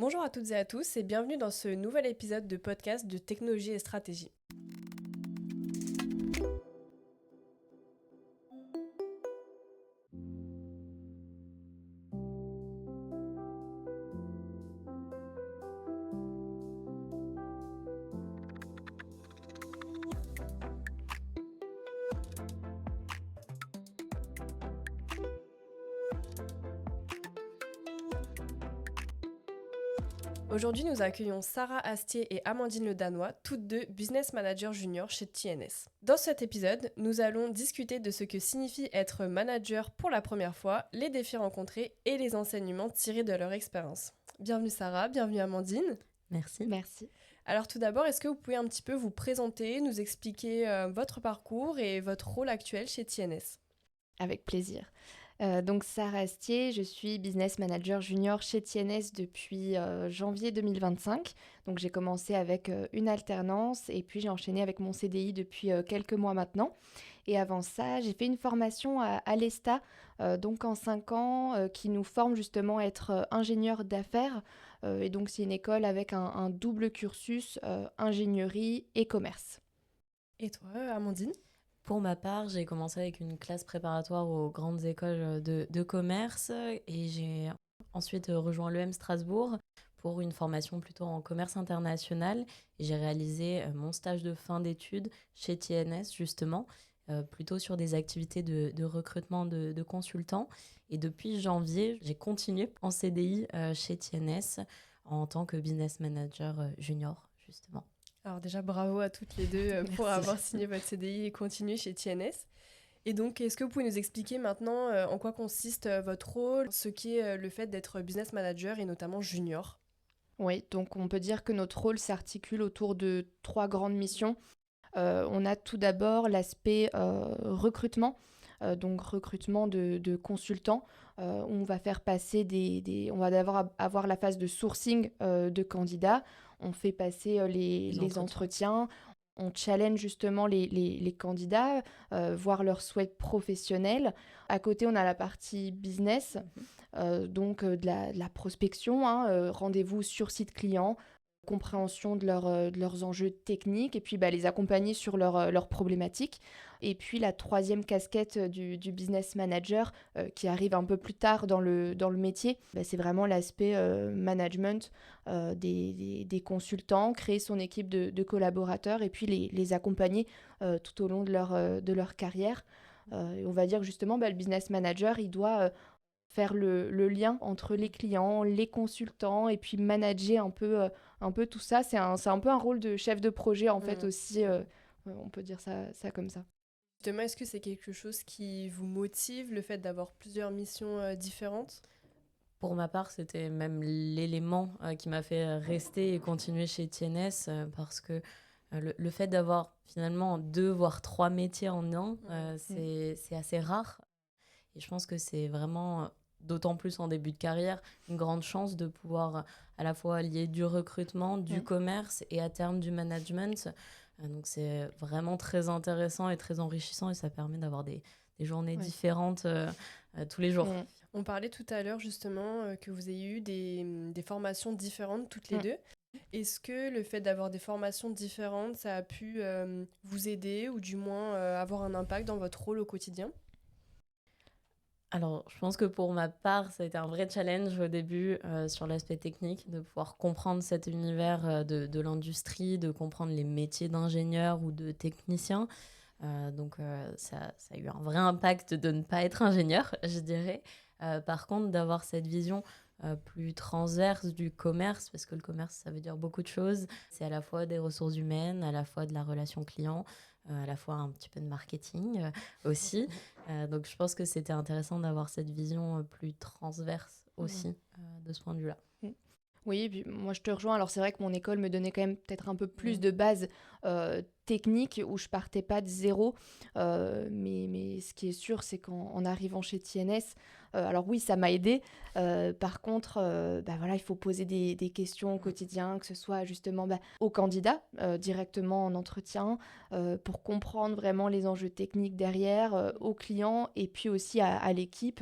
Bonjour à toutes et à tous et bienvenue dans ce nouvel épisode de podcast de technologie et stratégie. Aujourd'hui, nous accueillons Sarah Astier et Amandine Le Danois, toutes deux business managers juniors chez TNS. Dans cet épisode, nous allons discuter de ce que signifie être manager pour la première fois, les défis rencontrés et les enseignements tirés de leur expérience. Bienvenue Sarah, bienvenue Amandine. Merci. Merci. Alors tout d'abord, est-ce que vous pouvez un petit peu vous présenter, nous expliquer votre parcours et votre rôle actuel chez TNS? Avec plaisir. Donc Sarah Astier, je suis business manager junior chez TNS depuis janvier 2025. Donc j'ai commencé avec une alternance et puis j'ai enchaîné avec mon CDI depuis quelques mois maintenant. Et avant ça, j'ai fait une formation à l'ESTA, donc en 5 ans, qui nous forme justement à être ingénieur d'affaires. Et donc c'est une école avec un double cursus, ingénierie et commerce. Et toi, Amandine? Pour ma part, j'ai commencé avec une classe préparatoire aux grandes écoles de commerce et j'ai ensuite rejoint l'EM Strasbourg pour une formation plutôt en commerce international. Et j'ai réalisé mon stage de fin d'études chez TNS justement, plutôt sur des activités de recrutement de consultants. Et depuis janvier, j'ai continué en CDI chez TNS en tant que business manager junior justement. Alors déjà, bravo à toutes les deux pour Merci. avoir signé votre CDI et continué chez TNS. Et donc, est-ce que vous pouvez nous expliquer maintenant en quoi consiste votre rôle, ce qu'est le fait d'être business manager et notamment junior? Oui, donc on peut dire que notre rôle s'articule autour de 3 grandes missions. On a tout d'abord l'aspect recrutement, donc recrutement de consultants. On va faire passer on va avoir la phase de sourcing de candidats. On fait passer les entretiens. On challenge justement les candidats, voir leurs souhaits professionnels. À côté, on a la partie business, donc de la prospection, hein, rendez-vous sur site client, compréhension de leurs enjeux techniques et puis les accompagner sur leurs problématiques. Et puis la troisième casquette du business manager qui arrive un peu plus tard dans le métier, c'est vraiment l'aspect management des consultants, créer son équipe de collaborateurs et puis les accompagner tout au long de leur carrière. Et on va dire que justement, le business manager, il doit faire le lien entre les clients, les consultants et puis manager un peu tout ça. C'est un peu un rôle de chef de projet en fait aussi, on peut dire ça comme ça. Justement, est-ce que c'est quelque chose qui vous motive, le fait d'avoir plusieurs missions différentes? Pour ma part, c'était même l'élément qui m'a fait rester et continuer chez TNS parce que le fait d'avoir finalement 2 voire 3 métiers en un, c'est assez rare. Et je pense que c'est vraiment, d'autant plus en début de carrière, une grande chance de pouvoir à la fois allier du recrutement, du commerce et à terme du management. Donc c'est vraiment très intéressant et très enrichissant et ça permet d'avoir des journées différentes tous les jours. On parlait tout à l'heure justement que vous ayez eu des formations différentes toutes les deux. Est-ce que le fait d'avoir des formations différentes, ça a pu vous aider ou du moins avoir un impact dans votre rôle au quotidien? Alors, je pense que pour ma part, ça a été un vrai challenge au début sur l'aspect technique, de pouvoir comprendre cet univers de l'industrie, de comprendre les métiers d'ingénieur ou de technicien. Ça a eu un vrai impact de ne pas être ingénieur, je dirais. Par contre, d'avoir cette vision plus transverse du commerce, parce que le commerce, ça veut dire beaucoup de choses. C'est à la fois des ressources humaines, à la fois de la relation client, à la fois un petit peu de marketing aussi. Donc, je pense que c'était intéressant d'avoir cette vision plus transverse aussi de ce point de vue-là. Oui, et puis moi je te rejoins. Alors c'est vrai que mon école me donnait quand même peut-être un peu plus de bases techniques où je partais pas de zéro. Mais ce qui est sûr, c'est qu'en arrivant chez TNS, alors oui, ça m'a aidé. Par contre, voilà, il faut poser des questions au quotidien, que ce soit justement aux candidats directement en entretien, pour comprendre vraiment les enjeux techniques derrière, aux clients et puis aussi à l'équipe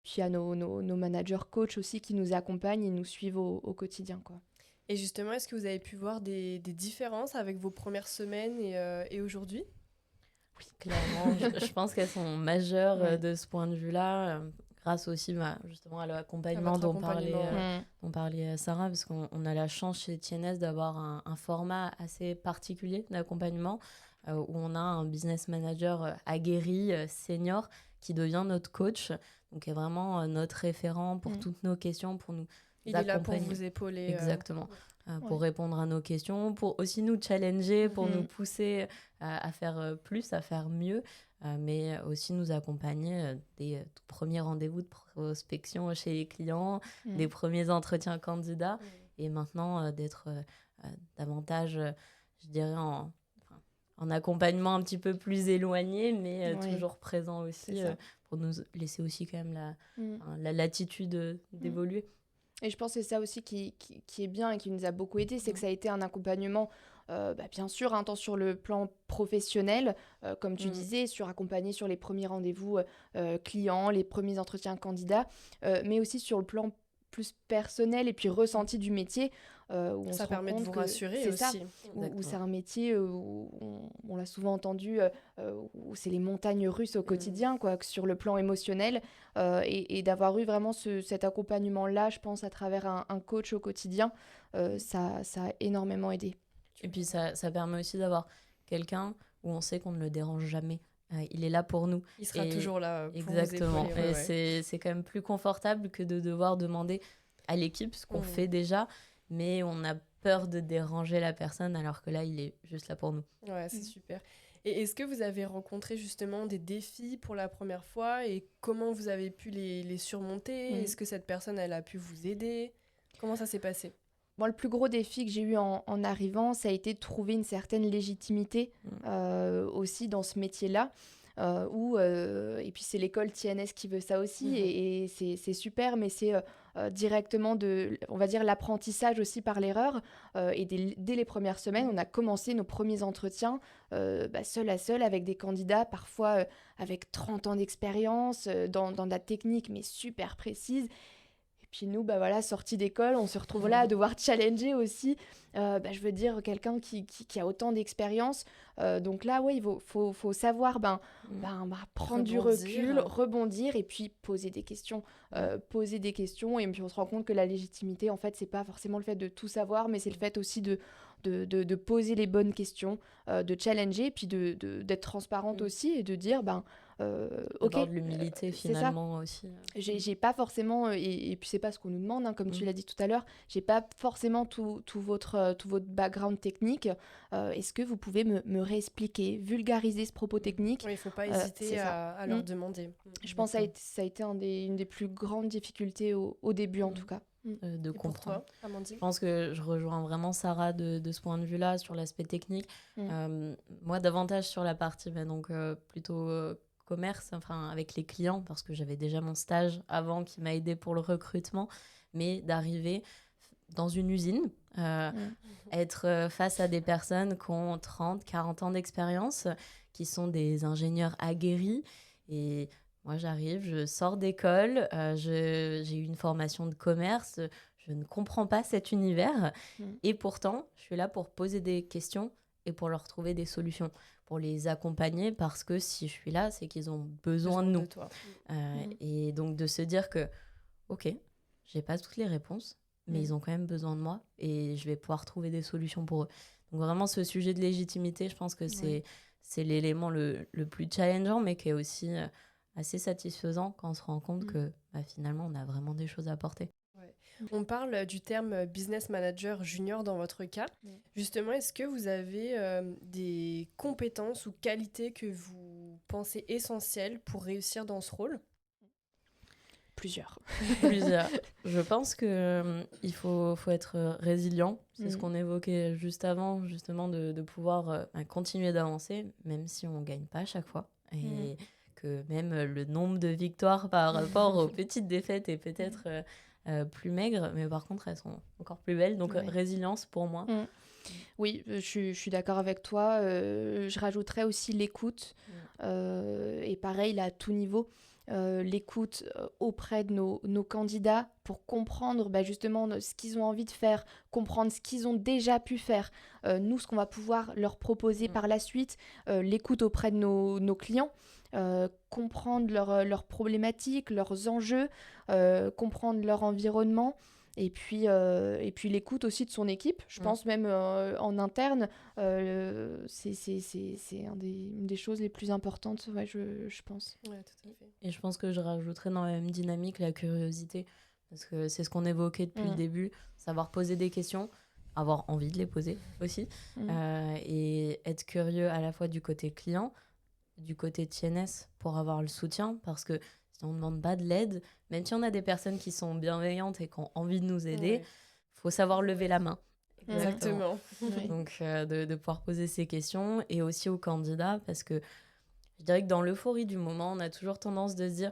puis à nos managers coachs aussi qui nous accompagnent et nous suivent au quotidien, quoi. Et justement, est-ce que vous avez pu voir des différences avec vos premières semaines et aujourd'hui? Oui, clairement, je pense qu'elles sont majeures Ouais. de ce point de vue-là, grâce aussi justement à l'accompagnement votre accompagnement, ouais. dont parlait Sarah, parce qu'on a la chance chez TNS d'avoir un format assez particulier d'accompagnement, où on a un business manager aguerri, senior, qui devient notre coach, donc est vraiment notre référent pour toutes nos questions, pour nous Il est là pour accompagner. vous épauler. Exactement. Pour Ouais. répondre à nos questions, pour aussi nous challenger, pour nous pousser à faire plus, à faire mieux, mais aussi nous accompagner des tout premiers rendez-vous de prospection chez les clients, des premiers entretiens candidats, et maintenant d'être davantage, je dirais, en accompagnement un petit peu plus éloigné, mais Ouais. toujours présent aussi, C'est ça. pour nous laisser aussi quand même la latitude d'évoluer. Et je pense que c'est ça aussi qui est bien et qui nous a beaucoup aidé, c'est que ça a été un accompagnement, bien sûr, tant sur le plan professionnel, comme tu disais, accompagner sur les premiers rendez-vous clients, les premiers entretiens candidats, mais aussi sur le plan plus personnel et puis ressenti du métier, où on se Ça rend permet de compte vous que rassurer c'est ça, aussi. où c'est un métier où on l'a souvent entendu, où c'est les montagnes russes au quotidien, quoi, que sur le plan émotionnel, et d'avoir eu vraiment cet accompagnement-là, je pense, à travers un coach au quotidien, ça a énormément aidé. Et puis ça permet aussi d'avoir quelqu'un où on sait qu'on ne le dérange jamais. Il est là pour nous. Il sera toujours là pour exactement. vous épauler. Et c'est quand même plus confortable que de devoir demander à l'équipe ce qu'on fait déjà, mais on a peur de déranger la personne alors que là, il est juste là pour nous. Ouais, c'est super. Et est-ce que vous avez rencontré justement des défis pour la première fois et comment vous avez pu les surmonter? Est-ce que cette personne, elle a pu vous aider? Comment ça s'est passé? Moi, le plus gros défi que j'ai eu en arrivant, ça a été de trouver une certaine légitimité aussi dans ce métier-là. Et puis c'est l'école TNS qui veut ça aussi, et c'est super, mais c'est directement on va dire, l'apprentissage aussi par l'erreur. Et dès les premières semaines, on a commencé nos premiers entretiens seul à seul avec des candidats, parfois avec 30 ans d'expérience, dans de la technique, mais super précise. Puis nous, sortis d'école, on se retrouve là à devoir challenger aussi, je veux dire, quelqu'un qui a autant d'expérience. Donc là, il faut savoir prendre du recul, rebondir et puis poser des questions. Et puis on se rend compte que la légitimité, en fait, c'est pas forcément le fait de tout savoir, mais c'est le fait aussi de poser les bonnes questions, de challenger, puis d'être transparente aussi et de dire, d'avoir de l'humilité finalement aussi. J'ai pas forcément, et puis c'est pas ce qu'on nous demande, comme tu l'as dit tout à l'heure, j'ai pas forcément tout votre background technique. Est-ce que vous pouvez me réexpliquer, vulgariser ce propos technique? Oui, il faut pas hésiter à leur demander. Je pense que ça a été une des plus grandes difficultés au début, en tout cas. De comprendre. Pour toi, Amandine? Je pense que je rejoins vraiment Sarah de ce point de vue-là, sur l'aspect technique. Moi, davantage sur la partie plutôt commerce, avec les clients, parce que j'avais déjà mon stage avant qui m'a aidé pour le recrutement, mais d'arriver dans une usine, être face à des personnes qui ont 30, 40 ans d'expérience, qui sont des ingénieurs aguerris. Et moi, j'arrive, je sors d'école, j'ai eu une formation de commerce, je ne comprends pas cet univers. Et pourtant, je suis là pour poser des questions et pour leur trouver des solutions, pour les accompagner, parce que si je suis là, c'est qu'ils ont besoin de nous. De toi. Et donc de se dire que, ok, j'ai pas toutes les réponses, mais ils ont quand même besoin de moi et je vais pouvoir trouver des solutions pour eux. Donc vraiment, ce sujet de légitimité, je pense que c'est l'élément le plus challengeant, mais qui est aussi assez satisfaisant quand on se rend compte que finalement, on a vraiment des choses à apporter. On parle du terme business manager junior dans votre cas. Justement, est-ce que vous avez des compétences ou qualités que vous pensez essentielles pour réussir dans ce rôle? Plusieurs. Je pense qu'il faut être résilient. C'est ce qu'on évoquait juste avant, justement, de pouvoir continuer d'avancer, même si on ne gagne pas à chaque fois. Et que même le nombre de victoires par rapport aux petites défaites est peut-être plus maigre, mais par contre, elles sont encore plus belles. Donc, résilience pour moi. Oui, je suis d'accord avec toi. Je rajouterais aussi l'écoute. Et pareil, là, à tout niveau. l'écoute auprès de nos candidats pour comprendre justement ce qu'ils ont envie de faire, comprendre ce qu'ils ont déjà pu faire, nous, ce qu'on va pouvoir leur proposer par la suite, l'écoute auprès de nos clients, comprendre leurs problématiques, leurs enjeux, comprendre leur environnement. Et puis l'écoute aussi de son équipe. Je pense même en interne, c'est une des choses les plus importantes, je pense. Ouais, tout à fait. Et je pense que je rajouterais dans la même dynamique la curiosité. Parce que c'est ce qu'on évoquait depuis le début. Savoir poser des questions, avoir envie de les poser aussi. Et être curieux à la fois du côté client, du côté TNS pour avoir le soutien. Parce que si on ne demande pas de l'aide, même si on a des personnes qui sont bienveillantes et qui ont envie de nous aider, faut savoir lever la main. Exactement. Donc, de pouvoir poser ces questions et aussi aux candidats parce que je dirais que dans l'euphorie du moment, on a toujours tendance de se dire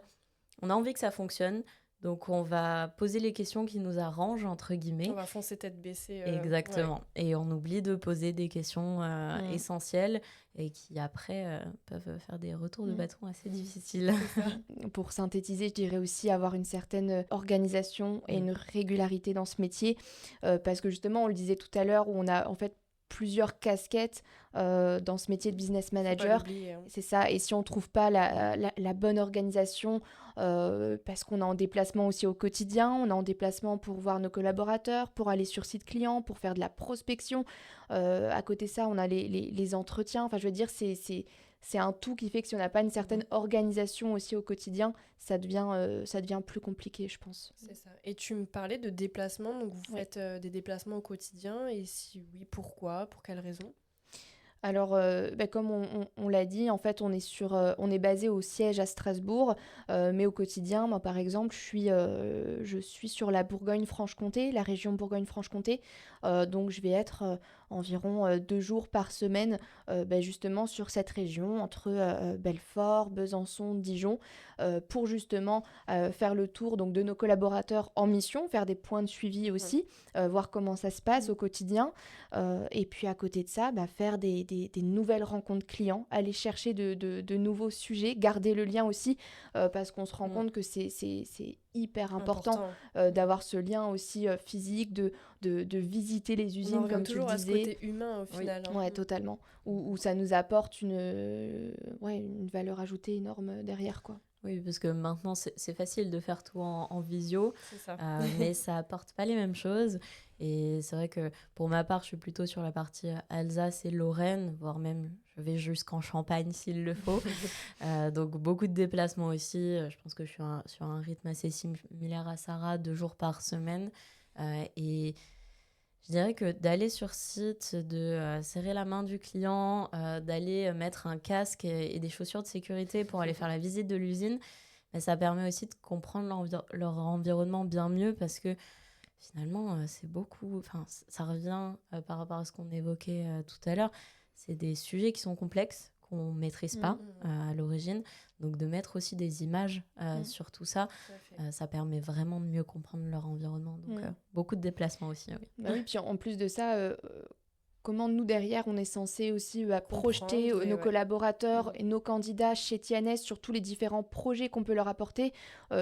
on a envie que ça fonctionne, donc on va poser les questions qui nous arrangent, entre guillemets. On va foncer tête baissée. Exactement. Et on oublie de poser des questions essentielles et qui après peuvent faire des retours de bâton assez difficiles. Pour synthétiser, je dirais aussi avoir une certaine organisation et une régularité dans ce métier parce que justement, on le disait tout à l'heure, où on a en fait plusieurs casquettes dans ce métier de business manager. C'est ça. Et si on ne trouve pas la bonne organisation, parce qu'on est en déplacement aussi au quotidien, on est en déplacement pour voir nos collaborateurs, pour aller sur site client, pour faire de la prospection. À côté de ça, on a les entretiens. Enfin, je veux dire, c'est un tout qui fait que si on n'a pas une certaine organisation aussi au quotidien, ça devient plus compliqué, je pense. C'est ça. Et tu me parlais de déplacements, donc vous faites des déplacements au quotidien, et si oui, pourquoi ? Pour quelles raisons ? Alors, comme on l'a dit, en fait, on est basé au siège à Strasbourg, mais au quotidien, moi, par exemple, je suis sur la Bourgogne-Franche-Comté, la région Bourgogne-Franche-Comté, donc je vais être environ 2 jours par semaine, justement sur cette région, entre Belfort, Besançon, Dijon, pour justement faire le tour donc, de nos collaborateurs en mission, faire des points de suivi aussi, voir comment ça se passe au quotidien, et puis à côté de ça, faire des nouvelles rencontres clients, aller chercher de nouveaux sujets, garder le lien aussi, parce qu'on se rend compte que c'est hyper important d'avoir ce lien aussi physique, de visiter les usines, comme tu le disais. On revient toujours à ce côté humain au final. Oui, totalement. Où ça nous apporte une valeur ajoutée énorme derrière, quoi. Oui, parce que maintenant, c'est facile de faire tout en visio, C'est ça. mais ça apporte pas les mêmes choses. Et c'est vrai que pour ma part, je suis plutôt sur la partie Alsace et Lorraine, voire même je vais jusqu'en Champagne s'il le faut. Donc beaucoup de déplacements aussi. Je pense que je suis sur un rythme assez similaire à Sarah, 2 jours par semaine. Et je dirais que d'aller sur site, de serrer la main du client, d'aller mettre un casque et des chaussures de sécurité pour aller faire la visite de l'usine, ça permet aussi de comprendre leur environnement bien mieux parce que finalement, c'est beaucoup... Enfin, ça revient par rapport à ce qu'on évoquait tout à l'heure. C'est des sujets qui sont complexes, qu'on ne maîtrise pas à l'origine. Donc, de mettre aussi des images sur tout ça, ça permet vraiment de mieux comprendre leur environnement. Donc, beaucoup de déplacements aussi. Oui. Oui, puis en plus de ça, comment nous, derrière, on est censé aussi projeter nos collaborateurs et nos candidats chez TNS sur tous les différents projets qu'on peut leur apporter,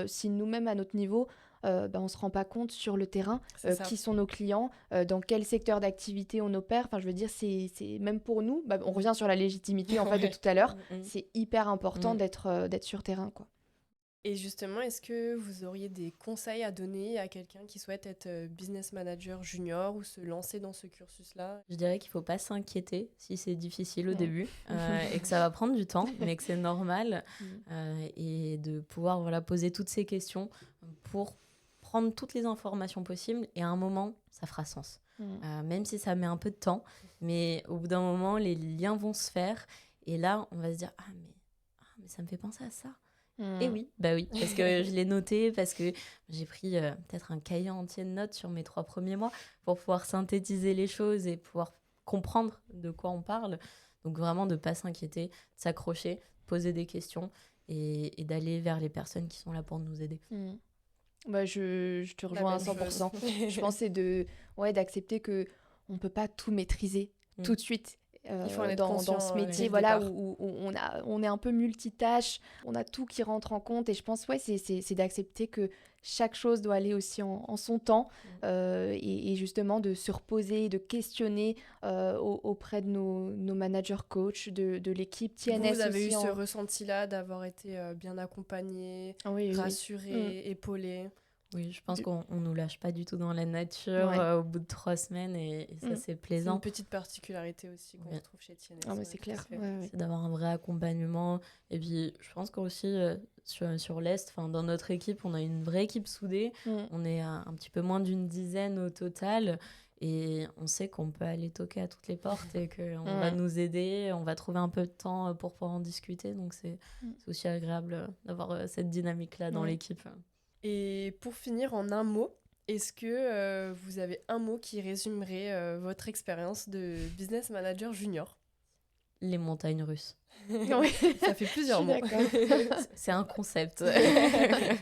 si nous-mêmes, à notre niveau... on ne se rend pas compte sur le terrain qui sont nos clients, dans quel secteur d'activité on opère. Enfin, je veux dire, c'est même pour nous, on revient sur la légitimité en fait, de tout à l'heure, c'est hyper important d'être sur terrain, quoi. Et justement, est-ce que vous auriez des conseils à donner à quelqu'un qui souhaite être business manager junior ou se lancer dans ce cursus-là ? Je dirais qu'il ne faut pas s'inquiéter si c'est difficile au début et que ça va prendre du temps, mais que c'est normal et de pouvoir poser toutes ces questions pour prendre toutes les informations possibles et à un moment, ça fera sens. Même si ça met un peu de temps, mais au bout d'un moment, les liens vont se faire et là, on va se dire « Ah, mais ça me fait penser à ça ». Et oui, parce que je l'ai noté, parce que j'ai pris peut-être un cahier entier de notes sur mes 3 premiers mois pour pouvoir synthétiser les choses et pouvoir comprendre de quoi on parle. Donc vraiment de ne pas s'inquiéter, de s'accrocher, de poser des questions et d'aller vers les personnes qui sont là pour nous aider. Je te rejoins à 100%. Je pense que c'est d'accepter qu'on ne peut pas tout maîtriser tout de suite. Il faut en être dans conscient ce dès métier, le voilà, départ. où on est un peu multitâche, on a tout qui rentre en compte. Et je pense, ouais, c'est d'accepter que chaque chose doit aller aussi en son temps, et justement de se reposer, de questionner auprès de nos managers coachs, de l'équipe TNS Vous avez eu aussi. ce ressenti-là d'avoir été bien accompagné, Oui, oui, oui. rassuré, épaulé. Oui, je pense Du- qu'on nous lâche pas du tout dans la nature Ouais. Au bout de 3 semaines et ça, Mm. c'est C'est une plaisant. petite particularité aussi qu'on Oui. retrouve chez TNS. Ah, mais ouais, c'est tout à clair. fait. Ouais, ouais. C'est d'avoir un vrai accompagnement. Et puis, je pense qu'aussi, sur l'Est, dans notre équipe, on a une vraie équipe soudée. Mm. On est à un petit peu moins d'une dizaine au total. Et on sait qu'on peut aller toquer à toutes les portes et qu'on va Mm. nous aider. On va trouver un peu de temps pour pouvoir en discuter. Donc, c'est Mm. aussi agréable d'avoir cette dynamique-là dans Ouais. l'équipe. Et pour finir en un mot, est-ce que vous avez un mot qui résumerait votre expérience de business manager junior? Les montagnes russes. Oui. Ça fait plusieurs Je mots. suis d'accord. C'est un concept. Ouais,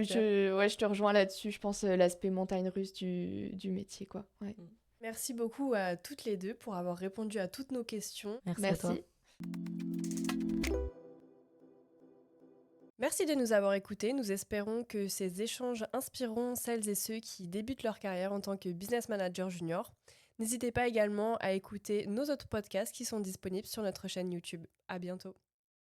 Super. je te rejoins là-dessus. Je pense l'aspect montagne russe du métier, quoi. Ouais. Merci beaucoup à toutes les deux pour avoir répondu à toutes nos questions. Merci à toi. Merci. Merci de nous avoir écoutés. Nous espérons que ces échanges inspireront celles et ceux qui débutent leur carrière en tant que business manager junior. N'hésitez pas également à écouter nos autres podcasts qui sont disponibles sur notre chaîne YouTube. À bientôt.